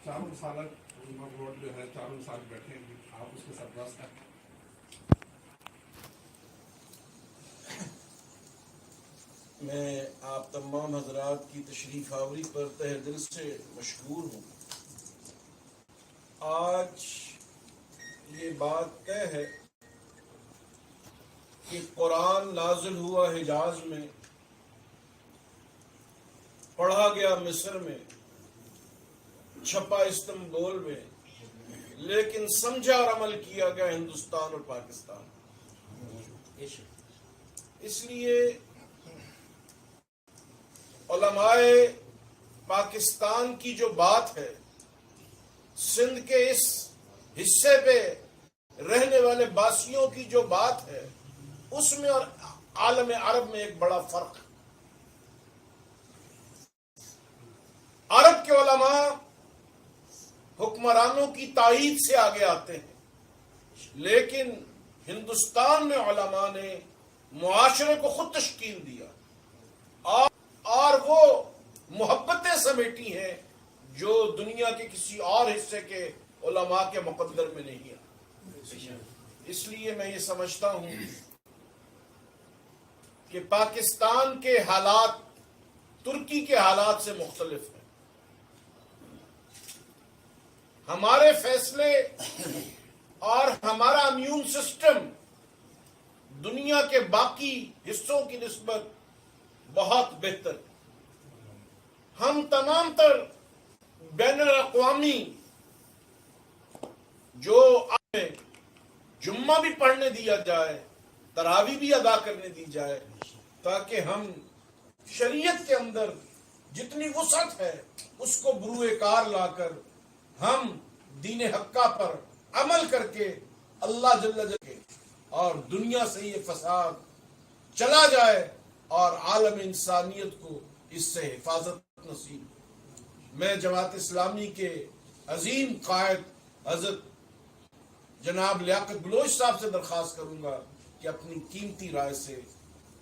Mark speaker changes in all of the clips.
Speaker 1: چاروں مسالہ بورڈ جو ہے چاروں مسال بیٹھے ہیں، آپ اس کے سربراہ ہیں۔
Speaker 2: میں آپ تمام حضرات کی تشریف آوری پر تہ دل سے مشکور ہوں۔ آج یہ بات طے ہے کہ قرآن نازل ہوا حجاز میں، پڑھا گیا مصر میں، چھپا استنبول میں، لیکن سمجھا اور عمل کیا گیا ہندوستان اور پاکستان۔ اس لیے علماء پاکستان کی جو بات ہے، سندھ کے اس حصے پہ رہنے والے باسیوں کی جو بات ہے، اس میں اور عالم عرب میں ایک بڑا فرق ہے۔ عرب کے علماء حکمرانوں کی تائید سے آگے آتے ہیں، لیکن ہندوستان میں علماء نے معاشرے کو خود تشکیل دیا اور وہ محبتیں سمیٹی ہیں جو دنیا کے کسی اور حصے کے علماء کے مقدر میں نہیں ہے۔ اس لیے میں یہ سمجھتا ہوں کہ پاکستان کے حالات ترکی کے حالات سے مختلف ہیں۔ ہمارے فیصلے اور ہمارا امیون سسٹم دنیا کے باقی حصوں کی نسبت بہت بہتر ہے۔ ہم تمام تر بین الاقوامی جو جمعہ بھی پڑھنے دیا جائے، تراویح بھی ادا کرنے دی جائے، تاکہ ہم شریعت کے اندر جتنی وسعت ہے اس کو بروئے کار لا کر ہم دین حقہ پر عمل کر کے اللہ جل جلالہ اور دنیا سے یہ فساد چلا جائے اور عالم انسانیت کو اس سے حفاظت نصیب۔ میں جماعت اسلامی کے عظیم قائد حضرت جناب لیاقت بلوچ صاحب سے درخواست کروں گا کہ اپنی قیمتی رائے سے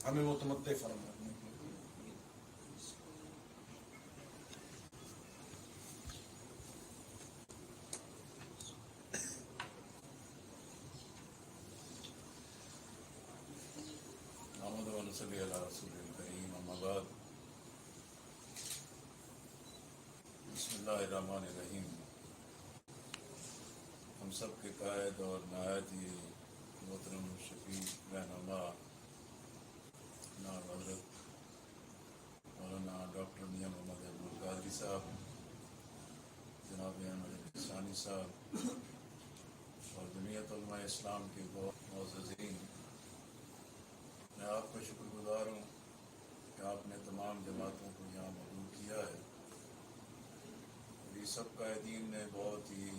Speaker 2: ہمیں متمتع فرمائیں۔
Speaker 3: صلی اللہ رسول الکریم، اما بعد، بسم اللہ الرحمن الرحیم۔ ہم سب کے قائد اور نہایت ہی محترم شفیع رہنما جناب حضرت مولانا ڈاکٹر میاں محمد عبدالقادری صاحب، جناب احمد ثانی صاحب اور جمعیت علماء اسلام کے بہت معززین، میں آپ کا شکر گزار ہوں کہ آپ نے تمام جماعتوں کو یہاں موجود کیا ہے۔ یہ سب قائدین نے بہت ہی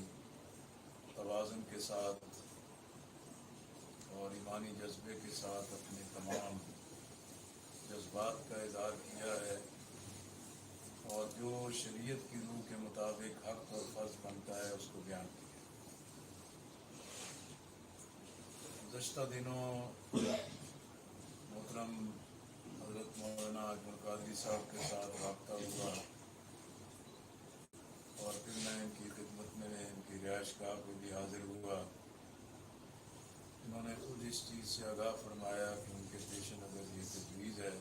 Speaker 3: توازن کے ساتھ اور ایمانی جذبے کے ساتھ اپنے تمام جذبات کا اظہار کیا ہے اور جو شریعت کی روح کے مطابق حق اور فرض بنتا ہے اس کو بیان کیا۔ گزشتہ دنوں محترم حضرت مولانا اجمل قادری صاحب کے ساتھ رابطہ ہوا اور پھر میں ان کی خدمت میں ان کی رہائش گاہ کو بھی حاضر ہوا۔ انہوں نے خود اس چیز سے آگاہ فرمایا کہ ان کے پیش نظر یہ تجویز ہے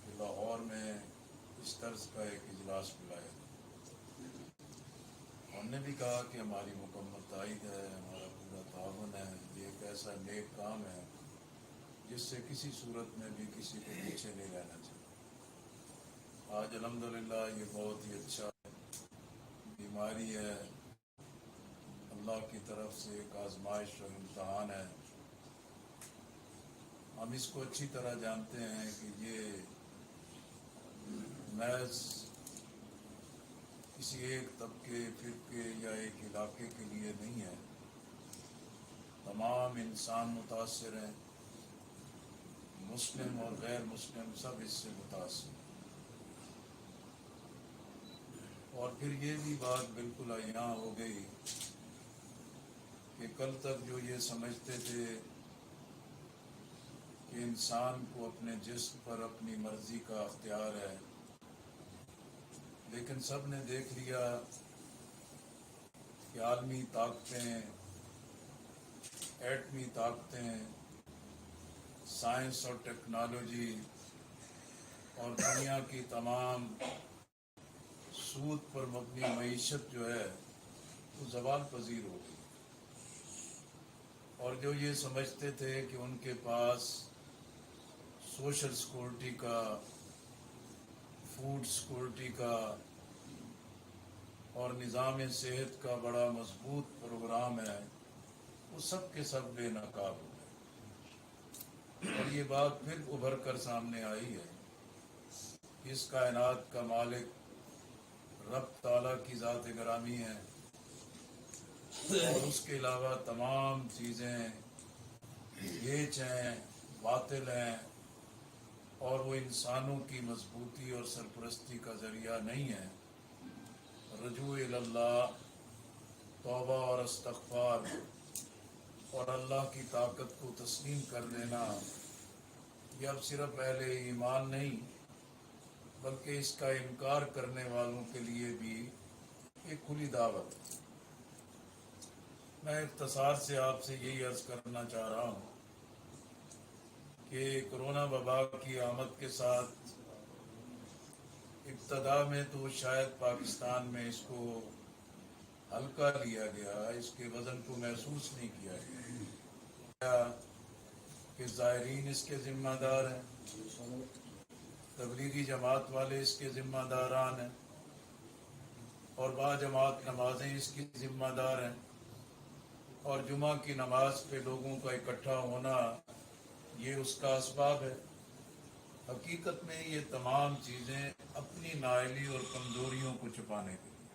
Speaker 3: کہ لاہور میں اس طرز کا ایک اجلاس بلائے۔ ہم نے بھی کہا کہ ہماری مکمل تائید ہے، ہمارا پورا تعاون ہے، یہ ایک ایسا نیک کام ہے جس سے کسی صورت میں بھی کسی کو پیچھے نہیں رہنا چاہیے۔ آج الحمدللہ یہ بہت ہی اچھا بیماری ہے، اللہ کی طرف سے ایک آزمائش اور امتحان ہے۔ ہم اس کو اچھی طرح جانتے ہیں کہ یہ محض کسی ایک طبقے، فرقے یا ایک علاقے کے لیے نہیں ہے، تمام انسان متاثر ہیں، مسلم اور غیر مسلم سب اس سے متاثر ہیں۔ اور پھر یہ بھی بات بالکل عیاں ہو گئی کہ کل تک جو یہ سمجھتے تھے کہ انسان کو اپنے جسم پر اپنی مرضی کا اختیار ہے، لیکن سب نے دیکھ لیا کہ عالمی طاقتیں، ایٹمی طاقتیں، سائنس اور ٹیکنالوجی اور دنیا کی تمام سود پر مبنی معیشت جو ہے وہ زوال پذیر ہو گئی، اور جو یہ سمجھتے تھے کہ ان کے پاس سوشل سیکورٹی کا، فوڈ سیکورٹی کا اور نظام صحت کا بڑا مضبوط پروگرام ہے، وہ سب کے سب بے نقاب ہو گئے۔ اور یہ بات پھر ابھر کر سامنے آئی ہے کہ اس کائنات کا مالک رب تعالیٰ کی ذات گرامی ہے، اور اس کے علاوہ تمام چیزیں ہیچ ہیں، باطل ہیں، اور وہ انسانوں کی مضبوطی اور سرپرستی کا ذریعہ نہیں ہے۔ رجوع اللہ، توبہ اور استغفار اور اللہ کی طاقت کو تسلیم کر لینا، یہ اب صرف اہل ایمان نہیں بلکہ اس کا انکار کرنے والوں کے لیے بھی ایک کھلی دعوت ہے۔ میں اختصار سے آپ سے یہی عرض کرنا چاہ رہا ہوں کہ کرونا وبا کی آمد کے ساتھ ابتدا میں تو شاید پاکستان میں اس کو ہلکا لیا گیا، اس کے وزن کو محسوس نہیں کیا گیا کہ زائرین اس کے ذمہ دار ہیں، تبلیغی جماعت والے اس کے ذمہ داران ہیں، اور با جماعت نمازیں اس کی ذمہ دار ہیں، اور جمعہ کی نماز پہ لوگوں کا اکٹھا ہونا یہ اس کا اسباب ہے۔ حقیقت میں یہ تمام چیزیں اپنی نااہلی اور کمزوریوں کو چھپانے کے لیے،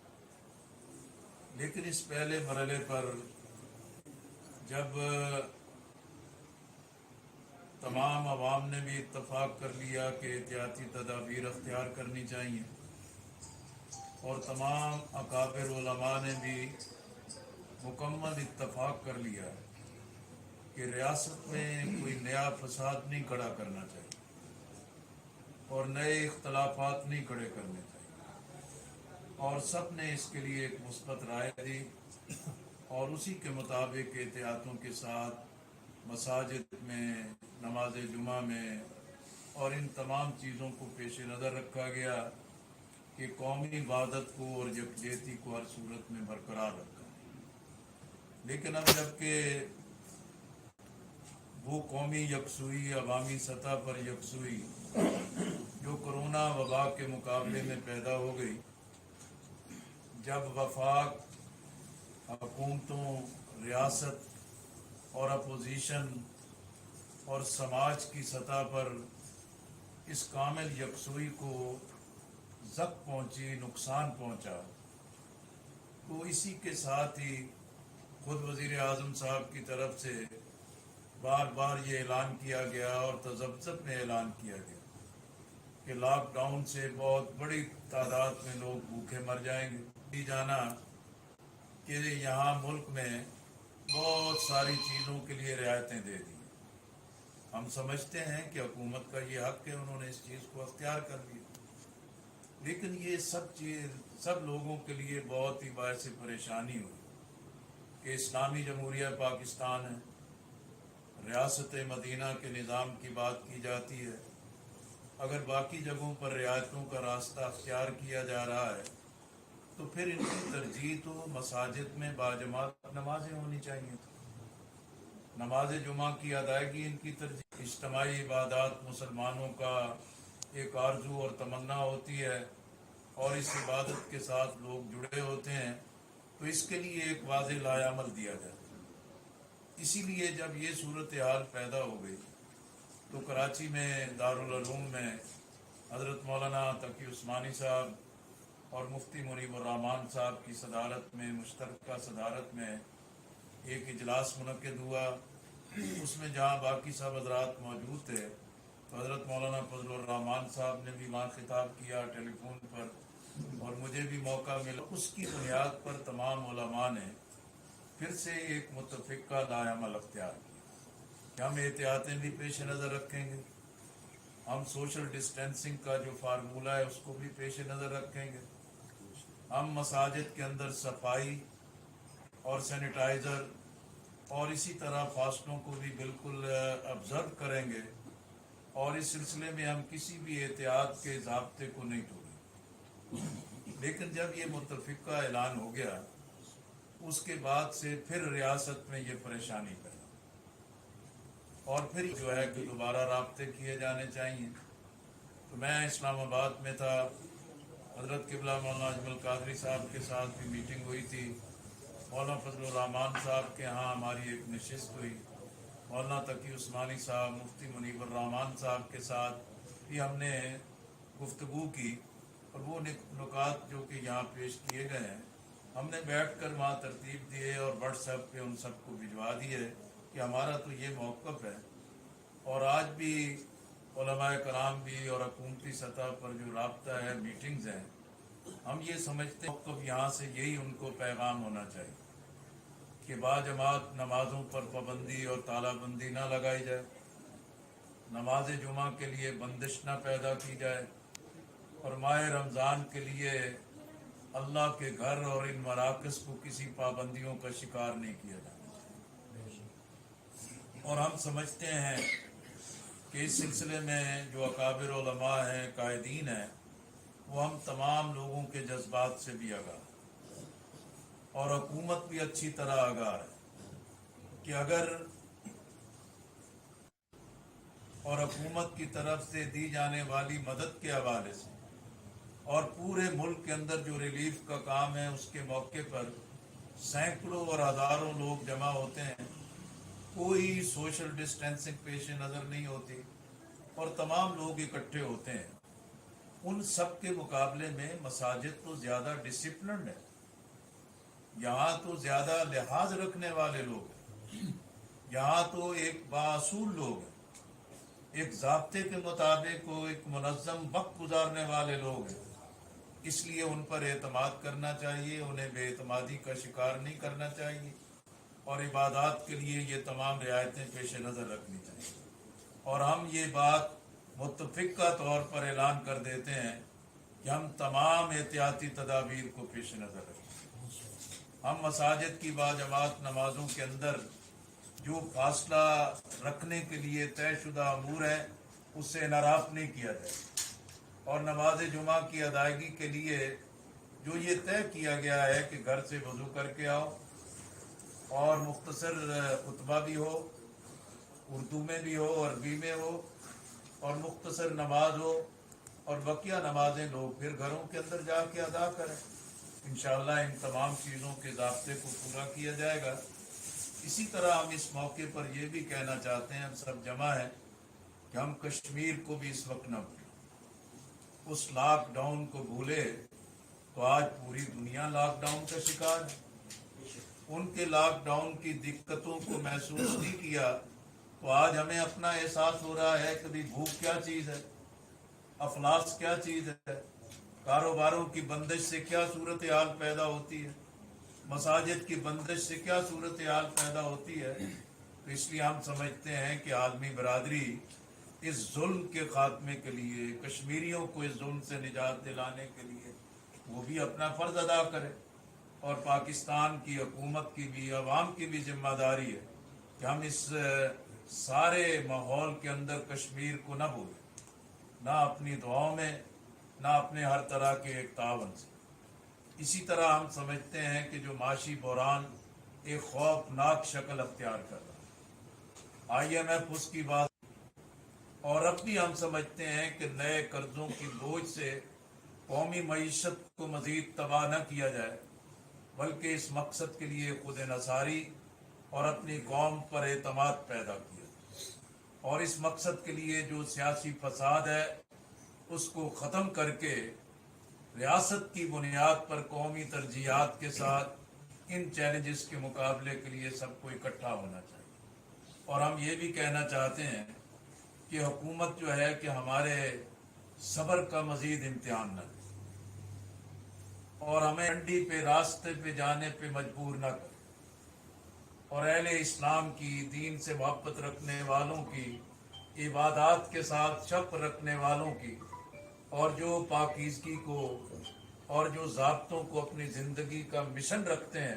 Speaker 3: لیکن اس پہلے مرحلے پر جب تمام عوام نے بھی اتفاق کر لیا کہ احتیاطی تدابیر اختیار کرنی چاہیے، اور تمام اکابر علماء نے بھی مکمل اتفاق کر لیا کہ ریاست میں کوئی نیا فساد نہیں کھڑا کرنا چاہیے اور نئے اختلافات نہیں کھڑے کرنے چاہیے، اور سب نے اس کے لیے ایک مثبت رائے دی، اور اسی کے مطابق احتیاطوں کے ساتھ مساجد میں، نماز جمعہ میں اور ان تمام چیزوں کو پیش نظر رکھا گیا کہ قومی وحدت کو اور یکجہتی کو ہر صورت میں برقرار رکھا۔ لیکن اب جبکہ وہ قومی یکسوئی، عوامی سطح پر یکسوئی جو کرونا وبا کے مقابلے میں پیدا ہو گئی، جب وفاق، حکومتوں، ریاست اور اپوزیشن اور سماج کی سطح پر اس کامل یکسوئی کو زد پہنچی، نقصان پہنچا، تو اسی کے ساتھ ہی خود وزیر اعظم صاحب کی طرف سے بار بار یہ اعلان کیا گیا اور تذبذب میں اعلان کیا گیا کہ لاک ڈاؤن سے بہت بڑی تعداد میں لوگ بھوکے مر جائیں گے۔ جانا کہ یہاں ملک میں بہت ساری چیزوں کے لیے رعایتیں دے دی، ہم سمجھتے ہیں کہ حکومت کا یہ حق ہے، انہوں نے اس چیز کو اختیار کر لیا، لیکن یہ سب لوگوں کے لیے بہت ہی باعث پریشانی ہوئی کہ اسلامی جمہوریہ پاکستان ہے، ریاست مدینہ کے نظام کی بات کی جاتی ہے، اگر باقی جگہوں پر رعایتوں کا راستہ اختیار کیا جا رہا ہے تو پھر ان کی ترجیح تو مساجد میں باجماعت نمازیں ہونی چاہیے، نماز جمعہ کی ادائیگی ان کی ترجیح۔ اجتماعی عبادات مسلمانوں کا ایک آرزو اور تمنا ہوتی ہے، اور اس عبادت کے ساتھ لوگ جڑے ہوتے ہیں، تو اس کے لیے ایک واضح لائحہ عمل دیا جاتا ہے۔ اسی لیے جب یہ صورتحال پیدا ہو گئی تو کراچی میں دارالعلوم میں حضرت مولانا تقی عثمانی صاحب اور مفتی منیب الرحمان صاحب کی صدارت میں، مشترکہ صدارت میں ایک اجلاس منعقد ہوا۔ اس میں جہاں باقی سب حضرات موجود تھے تو حضرت مولانا فضل الرحمان صاحب نے بھی وہاں خطاب کیا ٹیلی فون پر، اور مجھے بھی موقع ملا۔ اس کی بنیاد پر تمام علماء نے پھر سے ایک متفقہ لائحہ عمل اختیار کیا کہ ہم احتیاطیں بھی پیش نظر رکھیں گے، ہم سوشل ڈسٹینسنگ کا جو فارمولہ ہے اس کو بھی پیش نظر رکھیں گے، ہم مساجد کے اندر صفائی اور سینیٹائزر اور اسی طرح فاصلوں کو بھی بالکل آبزرو کریں گے، اور اس سلسلے میں ہم کسی بھی احتیاط کے ضابطے کو نہیں توڑیں۔ لیکن جب یہ متفقہ اعلان ہو گیا، اس کے بعد سے پھر ریاست میں یہ پریشانی پیدا، اور پھر جو ہے کہ دوبارہ رابطے کیے جانے چاہیے۔ تو میں اسلام آباد میں تھا، حضرت قبلہ مولانا اجمل قادری صاحب کے ساتھ بھی میٹنگ ہوئی تھی، مولانا فضل الرحمان صاحب کے ہاں ہماری ایک نشست ہوئی، مولانا تقی عثمانی صاحب، مفتی منیب الرحمان صاحب کے ساتھ بھی ہم نے گفتگو کی، اور وہ نکات جو کہ یہاں پیش کیے گئے ہیں ہم نے بیٹھ کر وہاں ترتیب دیے اور واٹس ایپ پہ ان سب کو بھجوا دیے کہ ہمارا تو یہ موقف ہے۔ اور آج بھی علماء کرام بھی اور حکومتی سطح پر جو رابطہ ہے، میٹنگز ہیں، ہم یہ سمجھتے ہیں موقف یہاں سے یہی ان کو پیغام ہونا چاہیے کہ باجماعت نمازوں پر پابندی اور تالہ بندی نہ لگائی جائے، نماز جمعہ کے لیے بندش نہ پیدا کی جائے، اور ماہ رمضان کے لیے اللہ کے گھر اور ان مراکز کو کسی پابندیوں کا شکار نہیں کیا جانا۔ اور ہم سمجھتے ہیں کہ اس سلسلے میں جو اکابر علماء ہیں، قائدین ہیں، وہ ہم تمام لوگوں کے جذبات سے بھی آگاہ ہیں، اور حکومت بھی اچھی طرح آگاہ ہے کہ اگر اور حکومت کی طرف سے دی جانے والی مدد کے حوالے سے اور پورے ملک کے اندر جو ریلیف کا کام ہے، اس کے موقع پر سینکڑوں اور ہزاروں لوگ جمع ہوتے ہیں، کوئی سوشل ڈسٹینسنگ پیش نظر نہیں ہوتی، اور تمام لوگ اکٹھے ہوتے ہیں۔ ان سب کے مقابلے میں مساجد تو زیادہ ڈسپلنڈ ہے، یہاں تو زیادہ لحاظ رکھنے والے لوگ ہیں، یہاں تو ایک بااصول لوگ ہیں، ایک ضابطے کے مطابق وہ ایک منظم وقت گزارنے والے لوگ ہیں۔ اس لیے ان پر اعتماد کرنا چاہیے، انہیں بے اعتمادی کا شکار نہیں کرنا چاہیے، اور عبادات کے لیے یہ تمام رعایتیں پیش نظر رکھنی چاہیے۔ اور ہم یہ بات متفقہ طور پر اعلان کر دیتے ہیں کہ ہم تمام احتیاطی تدابیر کو پیش نظر رکھیں۔ ہم مساجد کی باجماعت نمازوں کے اندر جو فاصلہ رکھنے کے لیے طے شدہ امور ہے، اس سے انحراف نہیں کیا جائے، اور نماز جمعہ کی ادائیگی کے لیے جو یہ طے کیا گیا ہے کہ گھر سے وضو کر کے آؤ، اور مختصر خطبہ بھی ہو، اردو میں بھی ہو، عربی میں ہو، اور مختصر نماز ہو، اور بقیہ نمازیں لوگ پھر گھروں کے اندر جا کے ادا کریں۔ انشاءاللہ ان تمام چیزوں کے ضابطے کو پورا کیا جائے گا۔ اسی طرح ہم اس موقع پر یہ بھی کہنا چاہتے ہیں، ہم سب جمع ہیں، کہ ہم کشمیر کو بھی اس وقت نہ بھولیں۔ اس لاک ڈاؤن کو بھولے تو آج پوری دنیا لاک ڈاؤن کا شکار ہے۔ ان کے لاک ڈاؤن کی دقتوں کو محسوس نہیں کیا تو آج ہمیں اپنا احساس ہو رہا ہے کہ بھوک کیا چیز ہے، افلاس کیا چیز ہے، کاروباروں کی بندش سے کیا صورتحال پیدا ہوتی ہے، مساجد کی بندش سے کیا صورتحال پیدا ہوتی ہے۔ تو اس لیے ہم سمجھتے ہیں کہ عالمی برادری اس ظلم کے خاتمے کے لیے، کشمیریوں کو اس ظلم سے نجات دلانے کے لیے وہ بھی اپنا فرض ادا کرے، اور پاکستان کی حکومت کی بھی، عوام کی بھی ذمہ داری ہے کہ ہم اس سارے ماحول کے اندر کشمیر کو نہ بھولیں، نہ اپنی دعاؤں میں، نہ اپنے ہر طرح کے ایک تعاون سے۔ اسی طرح ہم سمجھتے ہیں کہ جو معاشی بحران ایک خوفناک شکل اختیار کر رہا ہے، IMF اس کی بات، اور اب بھی ہم سمجھتے ہیں کہ نئے قرضوں کی بوجھ سے قومی معیشت کو مزید تباہ نہ کیا جائے، بلکہ اس مقصد کے لیے خود انحصاری اور اپنی قوم پر اعتماد پیدا کیا، اور اس مقصد کے لیے جو سیاسی فساد ہے اس کو ختم کر کے ریاست کی بنیاد پر قومی ترجیحات کے ساتھ ان چیلنجز کے مقابلے کے لیے سب کو اکٹھا ہونا چاہیے۔ اور ہم یہ بھی کہنا چاہتے ہیں کہ حکومت جو ہے کہ ہمارے صبر کا مزید امتحان نہ لے، اور ہمیں انڈی پہ راستے پہ جانے پہ مجبور نہ کرے، اور اہل اسلام کی، دین سے محبت رکھنے والوں کی، عبادات کے ساتھ شوق رکھنے والوں کی، اور جو پاکیزگی کو اور جو ضابطوں کو اپنی زندگی کا مشن رکھتے ہیں،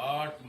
Speaker 3: 8